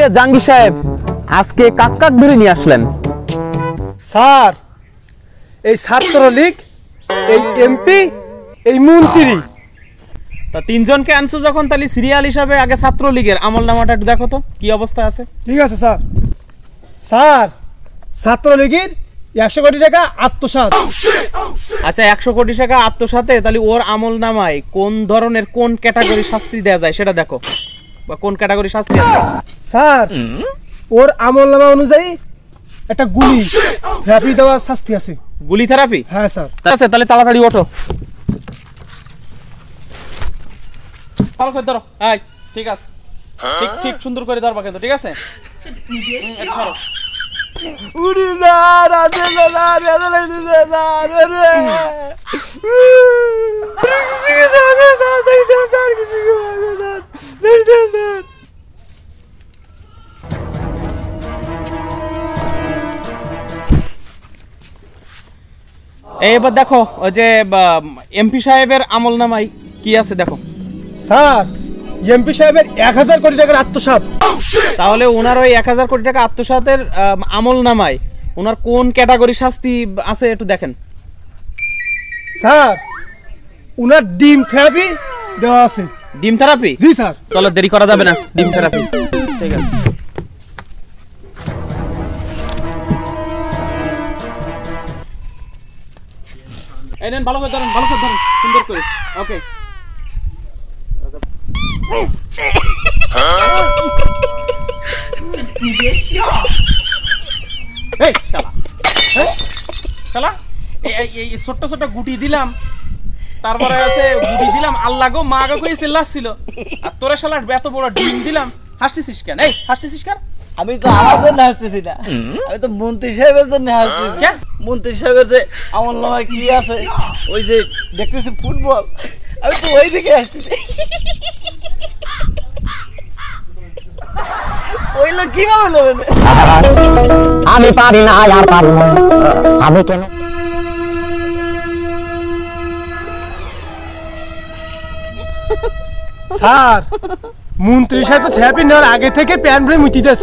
কিরে জাঙ্গি সাহেব, আজকে কাক কাক ধরে নিয়ে আসলেন? স্যার, এই ছাত্রলীগ, এই এমপি, এই মন্ত্রী। তা তিনজনকে আনছো যখন, তাহলে সিরিয়াল হিসাবে আগে ছাত্রলীগের আমল নামাটা একটু দেখো তো কি অবস্থা আছে। ঠিক আছে স্যার। স্যার, ছাত্রলীগের 100 কোটি টাকা আত্মসাৎ। আচ্ছা, 100 কোটি টাকা আত্মসাতে, তাহলে ওর আমল নামায় কোন ধরনের কোন ক্যাটাগরি শাস্তি দেওয়া যায় সেটা দেখো, বা কোন ক্যাটাগরি শাস্তি আছে। স্যার, ওর আমল নামা অনুযায়ী একটা গুলি থেরাপি দেওয়ার শাস্তি আছে। গুলি থেরাপি? হ্যাঁ স্যার। আছে, তাহলে তাড়াতাড়ি ওঠো। ভালো করে ধরো। এই, ঠিক আছে, ঠিক ঠিক সুন্দর করে ধরবা কিন্তু, ঠিক আছে? সরো। উড়ি না রাজে না রাজে লাগছে না রে কিসি কে জানা তাড়াতাড়ি দাও স্যার, কিসি কে জানা দাও স্যার। এবার দেখো ওই যে এমপি সাহেবের আমল নামায় কি আছে দেখো। স্যার, এমপি সাহেবের 1000 কোটি টাকার আত্মসাৎ। তাহলে ওনার ওই 1000 কোটি টাকা আত্মসাতের আমল নামায় ওনার কোন ক্যাটাগরি শাস্তি আছে একটু দেখেন। স্যার, উনার ডিম থেরাপি দেওয়া আছে। ডিম থেরাপি? জি স্যার। চলো, দেরি করা যাবে না, ডিম থেরাপি। ঠিক আছে। এই নেন, ভালো করে ধরেন, ভালো করে ধরেন, সুন্দর করে। ওকে। এই শালা, শালা, এই ছোট্ট ছোট্ট গুটি দিলাম, তারপরে আছে গুটি দিলাম, আল্লাহ গো মা গো কই চিল্লাচ্ছিল, আর তোরা শালা এত বড় ডিম দিলাম। হাসতেছিস কেন? এই হাসতেছিস কেন? আমি তো আমার জন্য হাসতেছি না, আমি তো মন্ত্রী সাহেবের জন্য হাসতেছি। কেন? মন্ত্রী সাহেবের যে আমল নামায় কি আছে, ওই যে দেখতেছি ফুটবল, আমি তো ওই দিকে হাসতেছি। ওই লোক কিভাবে নেবেন? আমি পারি না, আর পারি না, আমি কেন? স্যার, মন্ত্রী সাহেব তো থেরাপি নেওয়ার আগে থেকে প্যান ভরে মুচি দিস।